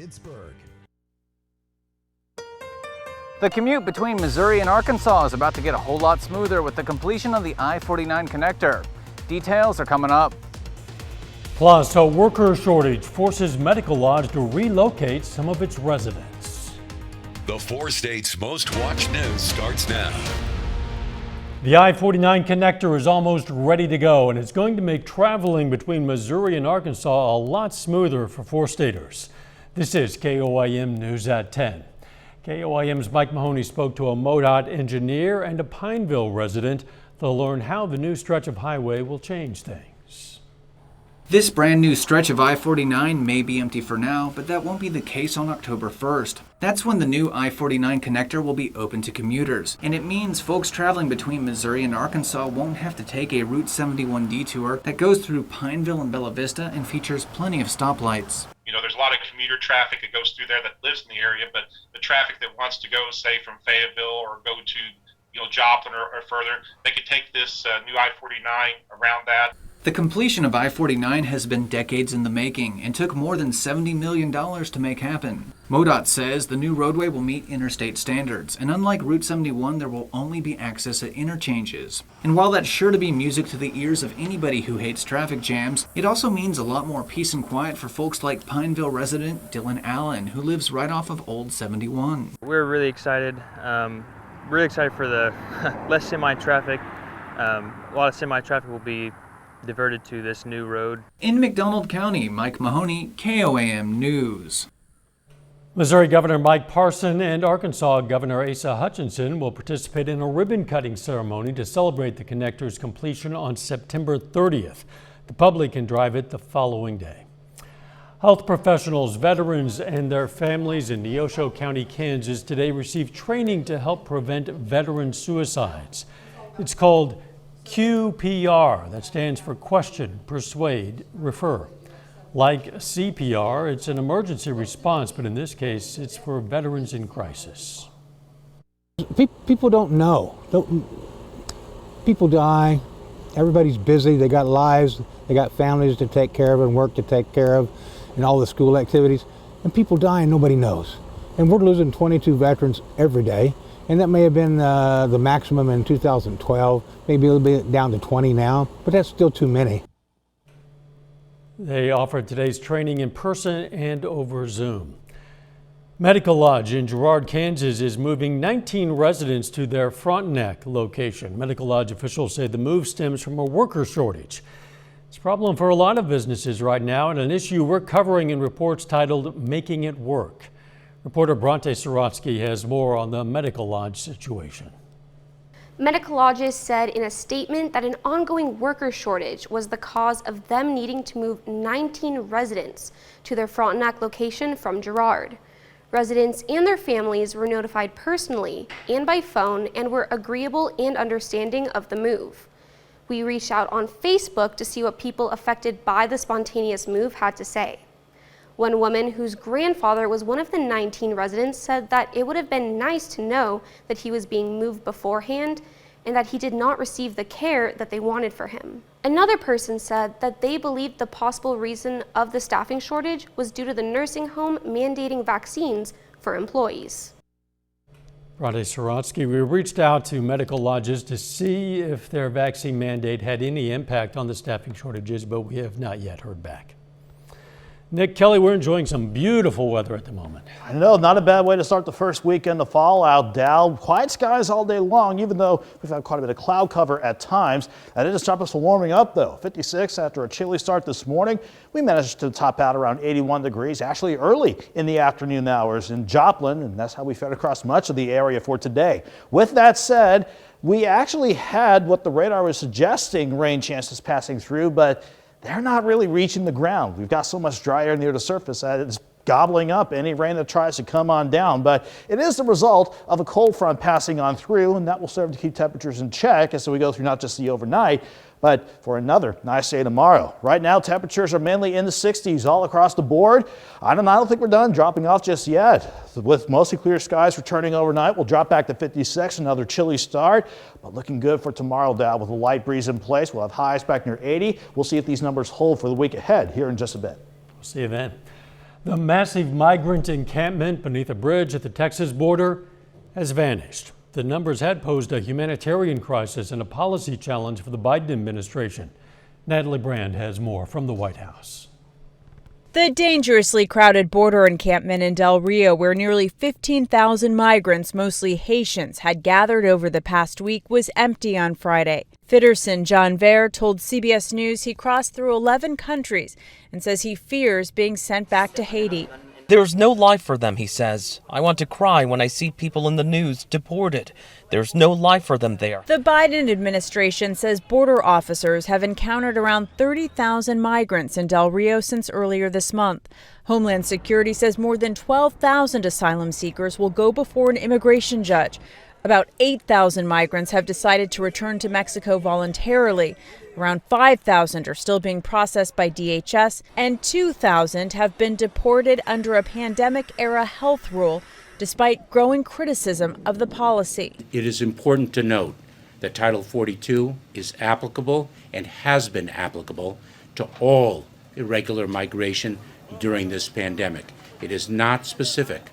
Pittsburgh. The commute between Missouri and Arkansas is about to get a whole lot smoother with the completion of the I-49 connector. Details are coming up. Plus, a worker shortage forces Medical Lodge to relocate some of its residents. The 4 states' most watched news starts now. The I-49 connector is almost ready to go, and it's going to make traveling between Missouri and Arkansas a lot smoother for 4-staters. This is KOIM News at 10. KOIM's Mike Mahoney spoke to a MoDOT engineer and a Pineville resident. They'll learn how the new stretch of highway will change things. This brand new stretch of I-49 may be empty for now, but that won't be the case on October 1st. That's when the new I-49 connector will be open to commuters, and it means folks traveling between Missouri and Arkansas won't have to take a Route 71 detour that goes through Pineville and Bella Vista and features plenty of stoplights. You know, there's a lot of commuter traffic that goes through there that lives in the area, but the traffic that wants to go, say, from Fayetteville or go to, Joplin or further, they could take this new I-49 around that. The completion of I-49 has been decades in the making and took more than $70 million to make happen. MoDOT says the new roadway will meet interstate standards, and unlike Route 71, there will only be access at interchanges. And while that's sure to be music to the ears of anybody who hates traffic jams, it also means a lot more peace and quiet for folks like Pineville resident Dylan Allen, who lives right off of Old 71. We're really excited for the less semi-traffic. A lot of semi-traffic will be diverted to this new road. In McDonald County, Mike Mahoney, KOAM News. Missouri Governor Mike Parson and Arkansas Governor Asa Hutchinson will participate in a ribbon-cutting ceremony to celebrate the connector's completion on September 30th. The public can drive it the following day. Health professionals, veterans, and their families in Neosho County, Kansas today received training to help prevent veteran suicides. It's called QPR, that stands for Question, Persuade, Refer. Like CPR, it's an emergency response, but in this case, it's for veterans in crisis. People don't know. People die. Everybody's busy. They got lives. They got families to take care of and work to take care of and all the school activities. And people die and nobody knows. And we're losing 22 veterans every day. And that may have been the maximum in 2012, maybe a little bit down to 20 now, but that's still too many. They offered today's training in person and over Zoom. Medical Lodge in Girard, Kansas is moving 19 residents to their Frontenac location. Medical Lodge officials say the move stems from a worker shortage. It's a problem for a lot of businesses right now and an issue we're covering in reports titled Making It Work. Reporter Bronte Sorotsky has more on the Medical Lodge situation. Medical Lodges said in a statement that an ongoing worker shortage was the cause of them needing to move 19 residents to their Frontenac location from Girard. Residents and their families were notified personally and by phone and were agreeable and understanding of the move. We reached out on Facebook to see what people affected by the spontaneous move had to say. One woman whose grandfather was one of the 19 residents said that it would have been nice to know that he was being moved beforehand and that he did not receive the care that they wanted for him. Another person said that they believed the possible reason of the staffing shortage was due to the nursing home mandating vaccines for employees. Bronte Sorotsky, we reached out to medical lodges to see if their vaccine mandate had any impact on the staffing shortages, but we have not yet heard back. Nick Kelly, we're enjoying some beautiful weather at the moment. I know, not a bad way to start the first weekend of fall out, Dow. Quiet skies all day long, even though we've had quite a bit of cloud cover at times. That didn't stop us from warming up, though. 56 after a chilly start this morning. We managed to top out around 81 degrees, actually early in the afternoon hours in Joplin, and that's how we fared across much of the area for today. With that said, we actually had what the radar was suggesting rain chances passing through, but they're not really reaching the ground. We've got so much dry air near the surface that it's gobbling up any rain that tries to come on down. But it is the result of a cold front passing on through, and that will serve to keep temperatures in check as we go through not just the overnight, but for another nice day tomorrow. Right now, temperatures are mainly in the 60s all across the board. I don't think we're done dropping off just yet. With mostly clear skies returning overnight, we'll drop back to 56, another chilly start, but looking good for tomorrow, Dow, with a light breeze in place. We'll have highs back near 80. We'll see if these numbers hold for the week ahead here in just a bit. We'll see you then. The massive migrant encampment beneath a bridge at the Texas border has vanished. The numbers had posed a humanitarian crisis and a policy challenge for the Biden administration. Natalie Brand has more from the White House. The dangerously crowded border encampment in Del Rio, where nearly 15,000 migrants, mostly Haitians, had gathered over the past week, was empty on Friday. Fitterson John Vare told CBS News he crossed through 11 countries and says he fears being sent back to Haiti. There's no life for them, he says. I want to cry when I see people in the news deported. There's no life for them there. The Biden administration says border officers have encountered around 30,000 migrants in Del Rio since earlier this month. Homeland Security says more than 12,000 asylum seekers will go before an immigration judge. About 8,000 migrants have decided to return to Mexico voluntarily. Around 5,000 are still being processed by DHS, and 2,000 have been deported under a pandemic-era health rule, despite growing criticism of the policy. It is important to note that Title 42 is applicable and has been applicable to all irregular migration during this pandemic. It is not specific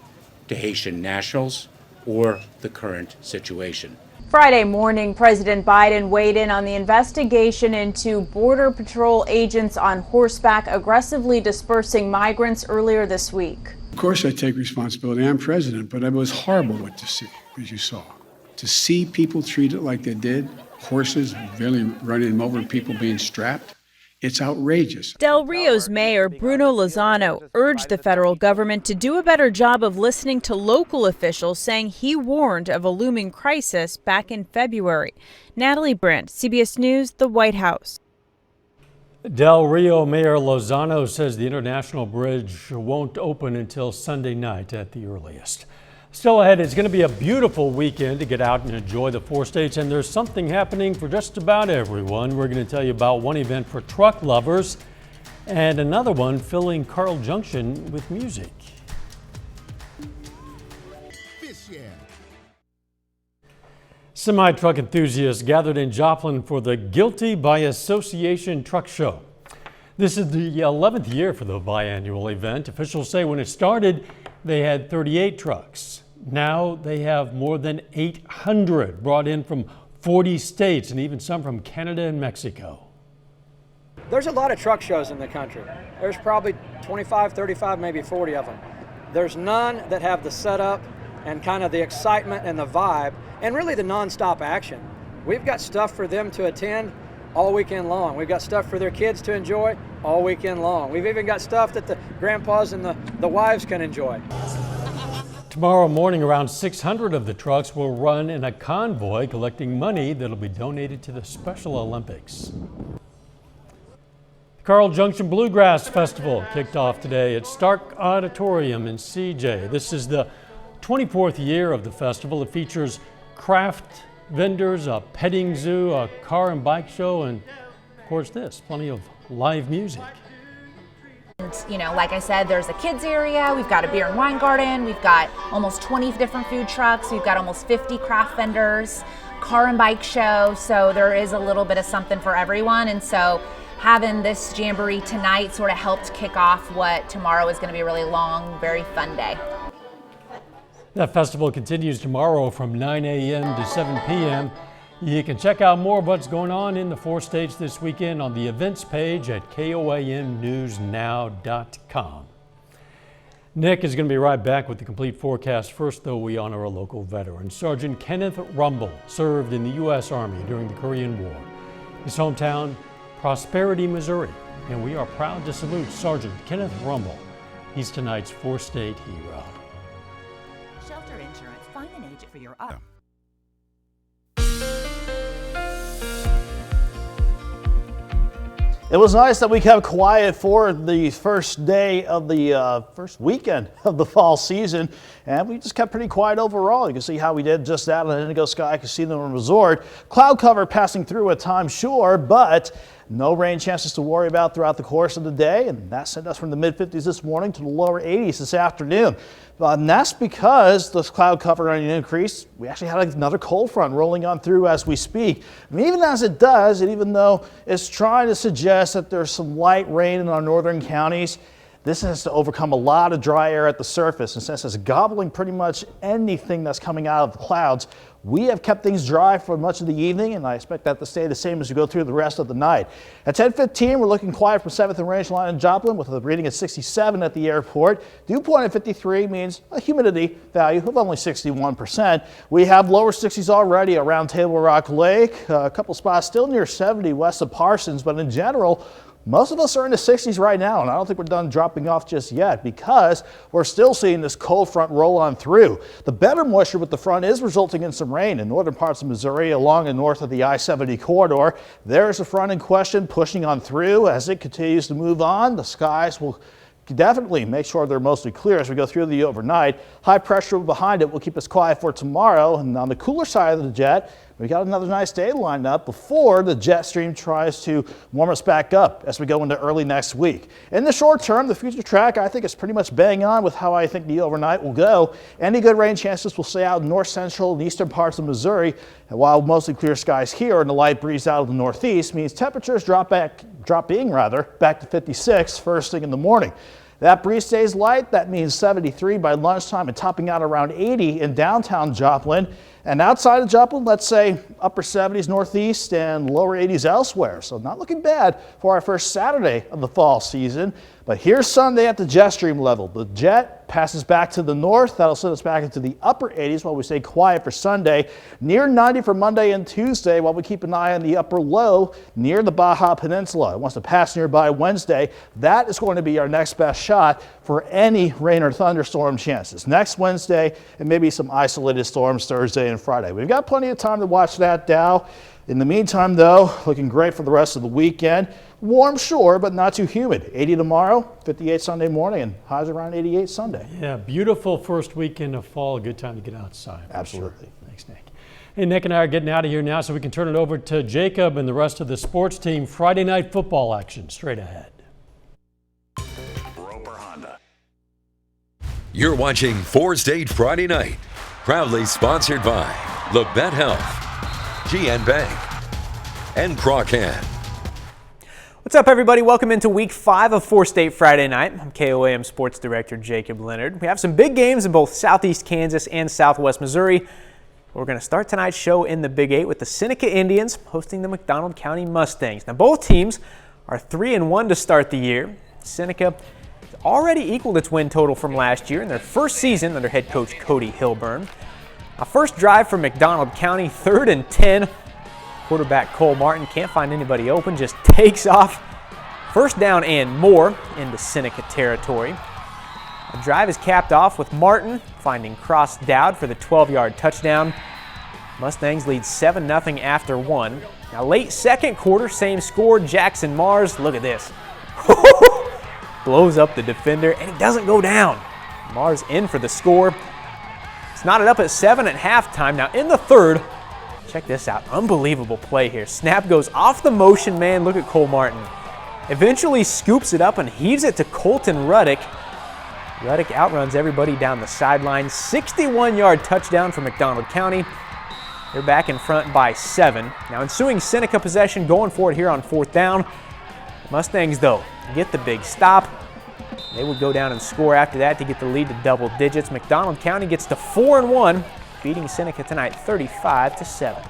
to Haitian nationals or the current situation. Friday morning, President Biden weighed in on the investigation into Border Patrol agents on horseback aggressively dispersing migrants earlier this week. Of course, I take responsibility. I'm president, but it was horrible what to see, as you saw. To see people treated like they did, horses really running them over, people being strapped. It's outrageous. Del Rio's mayor, Bruno Lozano, urged the federal government to do a better job of listening to local officials, saying he warned of a looming crisis back in February. Natalie Brandt, CBS News, the White House. Del Rio Mayor Lozano says the international bridge won't open until Sunday night at the earliest. Still ahead, it's going to be a beautiful weekend to get out and enjoy the 4 states, and there's something happening for just about everyone. We're going to tell you about one event for truck lovers and another one filling Carl Junction with music. Semi-truck enthusiasts gathered in Joplin for the Guilty by Association Truck Show. This is the 11th year for the biannual event. Officials say when it started, they had 38 trucks. Now they have more than 800 brought in from 40 states and even some from Canada and Mexico. There's a lot of truck shows in the country. There's probably 25, 35, maybe 40 of them. There's none that have the setup and kind of the excitement and the vibe and really the nonstop action. We've got stuff for them to attend all weekend long. We've got stuff for their kids to enjoy all weekend long. We've even got stuff that the grandpas and the wives can enjoy. Tomorrow morning, around 600 of the trucks will run in a convoy collecting money that'll be donated to the Special Olympics. The Carl Junction Bluegrass Festival kicked off today at Stark Auditorium in CJ. This is the 24th year of the festival. It features craft vendors, a petting zoo, a car and bike show, and of course plenty of live music. You know, like I said, there's a kids area, we've got a beer and wine garden, we've got almost 20 different food trucks, we've got almost 50 craft vendors, car and bike show, so there is a little bit of something for everyone. And so having this jamboree tonight sort of helped kick off what tomorrow is going to be a really long, very fun day. That festival continues tomorrow from 9 a.m. to 7 p.m. You can check out more of what's going on in the 4 states this weekend on the events page at KOANnewsnow.com. Nick is going to be right back with the complete forecast. First, though, we honor a local veteran. Sergeant Kenneth Rumble served in the U.S. Army during the Korean War. His hometown, Prosperity, Missouri. And we are proud to salute Sergeant Kenneth Rumble. He's tonight's 4-state hero. Shelter insurance. Find an agent for your auto. It was nice that we kept quiet for the first day of the first weekend of the fall season, and we just kept pretty quiet overall. You can see how we did just that on the Indigo Sky Casino and Resort. Cloud cover passing through at times, sure, but no rain chances to worry about throughout the course of the day, and that sent us from the mid-50s this morning to the lower 80s this afternoon. And that's because the cloud cover on an increase. We actually had another cold front rolling on through as we speak. And even as it does, and even though it's trying to suggest that there's some light rain in our northern counties, This has to overcome a lot of dry air at the surface, and since it's gobbling pretty much anything that's coming out of the clouds, we have kept things dry for much of the evening, and I expect that to stay the same as we go through the rest of the night. At 10:15, we're looking quiet from 7th and Range Line in Joplin with a reading at 67 at the airport. Dew point at 53 means a humidity value of only 61%. We have lower 60s already around Table Rock Lake, a couple spots still near 70 west of Parsons, but in general, most of us are in the 60s right now, and I don't think we're done dropping off just yet because we're still seeing this cold front roll on through. The better moisture with the front is resulting in some rain in northern parts of Missouri along and north of the I-70 corridor. There's the front in question pushing on through. As it continues to move on, the skies will definitely make sure they're mostly clear as we go through the overnight. High pressure behind it will keep us quiet for tomorrow, and on the cooler side of the jet, we got another nice day lined up before the jet stream tries to warm us back up as we go into early next week. In the short term, the future track I think is pretty much bang on with how I think the overnight will go. Any good rain chances will stay out in north central and eastern parts of Missouri, and while mostly clear skies here and the light breeze out of the northeast means temperatures drop back to 56 first thing in the morning. That breeze stays light. That means 73 by lunchtime and topping out around 80 in downtown Joplin. And outside of Joplin, let's say upper 70s northeast and lower 80s elsewhere. So not looking bad for our first Saturday of the fall season. But here's Sunday at the jet stream level. The jet passes back to the north. That'll send us back into the upper 80s while we stay quiet for Sunday. Near 90 for Monday and Tuesday while we keep an eye on the upper low near the Baja Peninsula. It wants to pass nearby Wednesday. That is going to be our next best shot for any rain or thunderstorm chances. Next Wednesday and maybe some isolated storms Thursday and Friday. We've got plenty of time to watch that, Dow. In the meantime, though, looking great for the rest of the weekend. Warm, sure, but not too humid. 80 tomorrow, 58 Sunday morning, and highs around 88 Sunday. Yeah, beautiful first weekend of fall. A good time to get outside. Absolutely. Sure. Thanks, Nick. Hey, Nick and I are getting out of here now so we can turn it over to Jacob and the rest of the sports team. Friday night football action straight ahead. You're watching Four State Friday Night, proudly sponsored by LeBet Health, GN Bank, and Crawcan. What's up, everybody? Welcome into Week 5 of Four State Friday Night. I'm KOAM Sports Director Jacob Leonard. We have some big games in both Southeast Kansas and Southwest Missouri. We're going to start tonight's show in the Big 8 with the Seneca Indians hosting the McDonald County Mustangs. Now, both teams are 3-1 to start the year. Seneca already equaled its win total from last year in their first season under head coach Cody Hilburn. A first drive for McDonald County, 3rd and 10. Quarterback Cole Martin can't find anybody open, just takes off. First down and more into Seneca territory. The drive is capped off with Martin finding Cross Dowd for the 12-yard touchdown. Mustangs lead 7-0 after 1. Now late second quarter, same score, Jackson Mars, look at this. Blows up the defender, and he doesn't go down. Mars in for the score. It's knotted up at 7 at halftime. Now in the third, check this out. Unbelievable play here. Snap goes off the motion man. Look at Cole Martin. Eventually scoops it up and heaves it to Colton Ruddick. Ruddick outruns everybody down the sideline. 61-yard touchdown for McDonald County. They're back in front by 7. Now ensuing Seneca possession going for it here on 4th down. Mustangs, though, get the big stop. They would go down and score after that to get the lead to double digits. McDonald County gets to 4-1, beating Seneca tonight 35-7.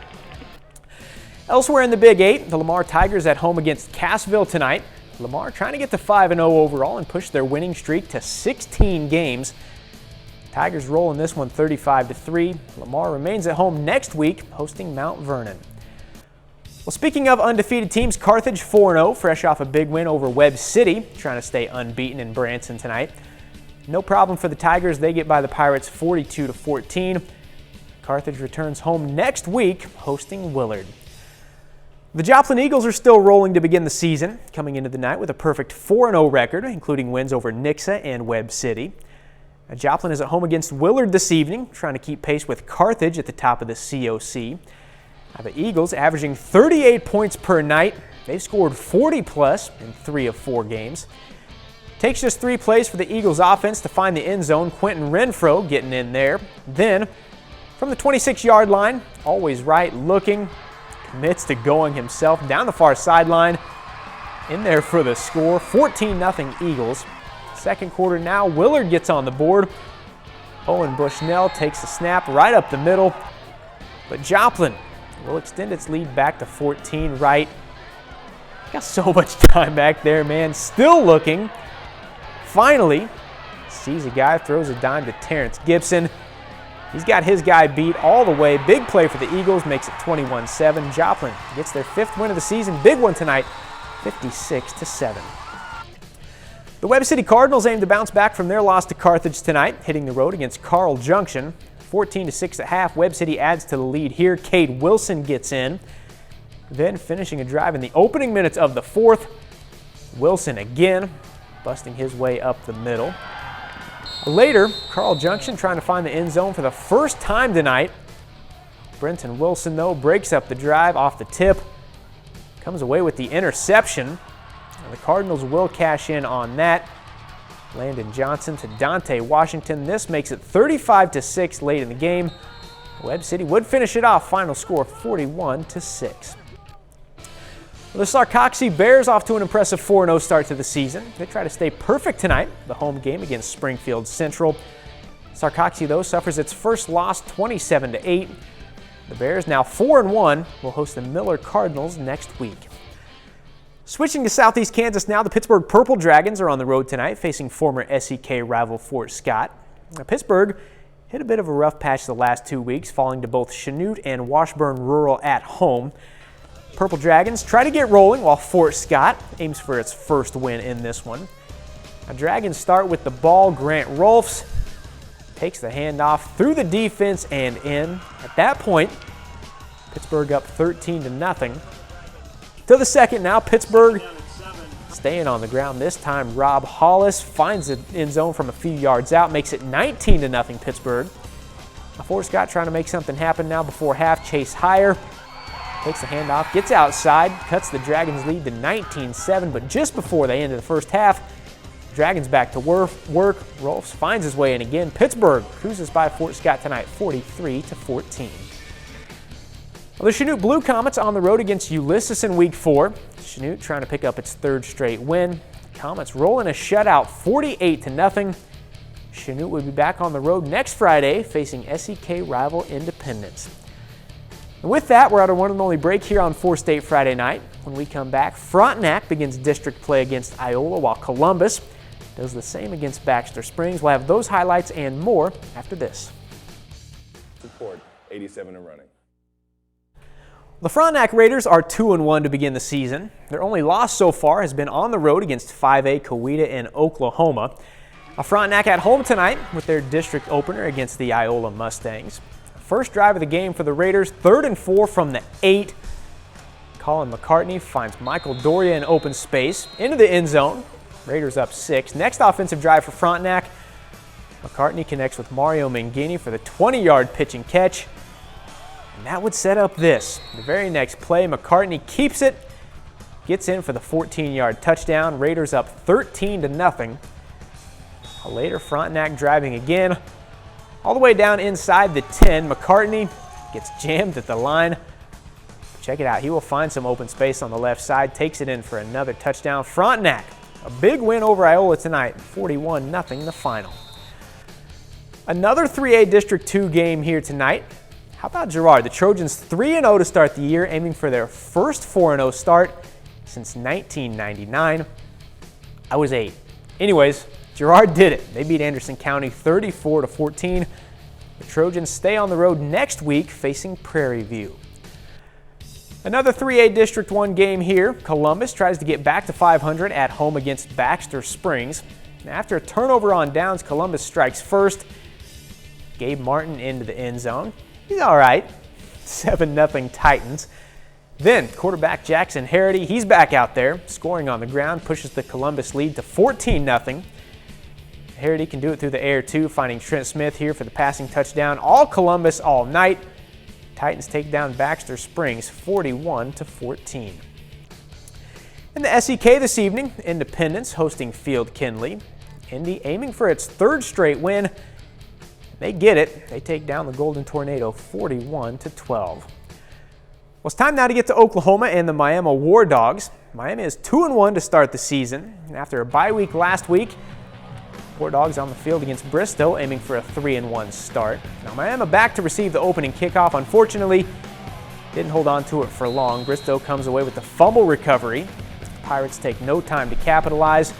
Elsewhere in the Big 8, the Lamar Tigers at home against Cassville tonight. Lamar trying to get to 5-0 overall and push their winning streak to 16 games. Tigers roll in this one 35-3. Lamar remains at home next week, hosting Mount Vernon. Well, speaking of undefeated teams, Carthage 4-0, fresh off a big win over Webb City, trying to stay unbeaten in Branson tonight. No problem for the Tigers. They get by the Pirates 42-14. Carthage returns home next week, hosting Willard. The Joplin Eagles are still rolling to begin the season, coming into the night with a perfect 4-0 record, including wins over Nixa and Webb City. Now, Joplin is at home against Willard this evening, trying to keep pace with Carthage at the top of the COC. Now, the Eagles averaging 38 points per night. They've scored 40-plus in 3 of 4 games. Takes just 3 plays for the Eagles offense to find the end zone. Quentin Renfro getting in there. Then, from the 26-yard line, always right looking, commits to going himself down the far sideline. In there for the score, 14-0 Eagles. Second quarter now, Willard gets on the board. Owen Bushnell takes the snap right up the middle, but Joplin will extend its lead back to 14 right. Got so much time back there, man. Still looking. Finally, sees a guy, throws a dime to Terrence Gibson. He's got his guy beat all the way. Big play for the Eagles, makes it 21-7. Joplin gets their 5th win of the season. Big one tonight, 56-7. The Webb City Cardinals aim to bounce back from their loss to Carthage tonight, hitting the road against Carl Junction. 14-6 at half, Webb City adds to the lead here. Cade Wilson gets in. Then finishing a drive in the opening minutes of the 4th. Wilson again, busting his way up the middle. Later, Carl Junction trying to find the end zone for the first time tonight. Brenton Wilson, though, breaks up the drive off the tip. Comes away with the interception. And the Cardinals will cash in on that. Landon Johnson to Dante Washington. This makes it 35-6 late in the game. Webb City would finish it off. Final score 41-6. The Sarcoxy Bears off to an impressive 4-0 start to the season. They try to stay perfect tonight, the home game against Springfield Central. Sarcoxy, though, suffers its first loss 27-8. The Bears, now 4-1, will host the Miller Cardinals next week. Switching to Southeast Kansas now, the Pittsburgh Purple Dragons are on the road tonight, facing former SEK rival Fort Scott. Now, Pittsburgh hit a bit of a rough patch the last 2 weeks, falling to both Chanute and Washburn Rural at home. Purple Dragons try to get rolling while Fort Scott aims for its first win in this one. Now, Dragons start with the ball. Grant Rolfs takes the handoff through the defense and in. At that point, Pittsburgh up 13-0. To the second now, Pittsburgh staying on the ground. This time, Rob Hollis finds the end zone from a few yards out, makes it 19-0 Pittsburgh. Fort Scott trying to make something happen now before half. Chase Heyer takes the handoff, gets outside, cuts the Dragons' lead to 19-7, but just before they ended the first half, Dragons back to work. Rolfs finds his way in again. Pittsburgh cruises by Fort Scott tonight, 43-14. Well, the Chanute Blue Comets on the road against Ulysses in Week 4. Chanute trying to pick up its 3rd straight win. Comets rolling a shutout, 48-0. Chanute will be back on the road next Friday, facing SEK rival Independence. And with that, we're at our one and only break here on 4 State Friday night. When we come back, Frontenac begins district play against Iola, while Columbus does the same against Baxter Springs. We'll have those highlights and more after this. Support 87 and running. The Frontenac Raiders are 2-1 to begin the season. Their only loss so far has been on the road against 5A Coweta in Oklahoma. Frontenac at home tonight with their district opener against the Iola Mustangs. First drive of the game for the Raiders, 3rd and 4 from the 8. Colin McCartney finds Michael Doria in open space into the end zone. Raiders up 6. Next offensive drive for Frontenac. McCartney connects with Mario Mangini for the 20-yard pitch and catch. And that would set up this. The very next play, McCartney keeps it, gets in for the 14-yard touchdown. Raiders up 13-0. Later, Frontenac driving again. All the way down inside the 10, McCartney gets jammed at the line. Check it out. He will find some open space on the left side, takes it in for another touchdown. Frontenac, a big win over Iola tonight, 41-0 the final. Another 3A District 2 game here tonight. How about Girard? The Trojans 3-0 to start the year, aiming for their first 4-0 start since 1999. I was 8. Anyways, Girard did it. They beat Anderson County 34-14. The Trojans stay on the road next week facing Prairie View. Another 3A District 1 game here. Columbus tries to get back to 500 at home against Baxter Springs. After a turnover on downs, Columbus strikes first. Gabe Martin into the end zone. He's all right. 7-0 Titans. Then quarterback Jackson Harity, he's back out there, scoring on the ground, pushes the Columbus lead to 14-0. Harity can do it through the air too, finding Trent Smith here for the passing touchdown. All Columbus all night. Titans take down Baxter Springs 41-14. In the SEK this evening, Independence hosting Field Kinley. Indy aiming for its 3rd straight win. They get it. They take down the Golden Tornado 41-12. Well, it's time now to get to Oklahoma and the Miami War Dogs. Miami is 2-1 to start the season. And after a bye week last week, War Dogs on the field against Bristow, aiming for a 3-1 start. Now Miami back to receive the opening kickoff. Unfortunately, didn't hold on to it for long. Bristow comes away with the fumble recovery. The Pirates take no time to capitalize.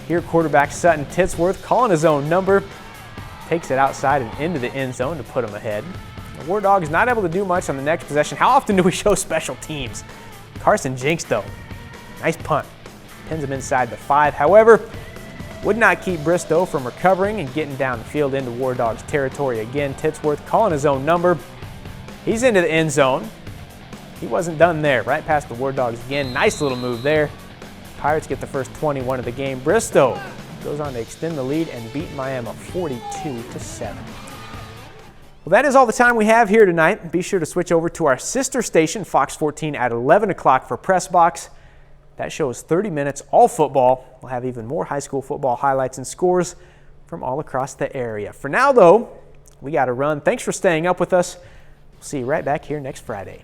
Here, quarterback Sutton Titsworth calling his own number, takes it outside and into the end zone to put him ahead. The War Dogs not able to do much on the next possession. How often do we show special teams? Carson Jinks, though, nice punt. Pins him inside the 5. However, would not keep Bristow from recovering and getting down the field into War Dogs territory again. Titsworth calling his own number. He's into the end zone. He wasn't done there. Right past the War Dogs again. Nice little move there. Pirates get the first 21 of the game. Bristow goes on to extend the lead and beat Miami 42-7. Well, that is all the time we have here tonight. Be sure to switch over to our sister station, Fox 14, at 11 o'clock for Press Box. That show is 30 minutes, all football. We'll have even more high school football highlights and scores from all across the area. For now, though, we got to run. Thanks for staying up with us. We'll see you right back here next Friday.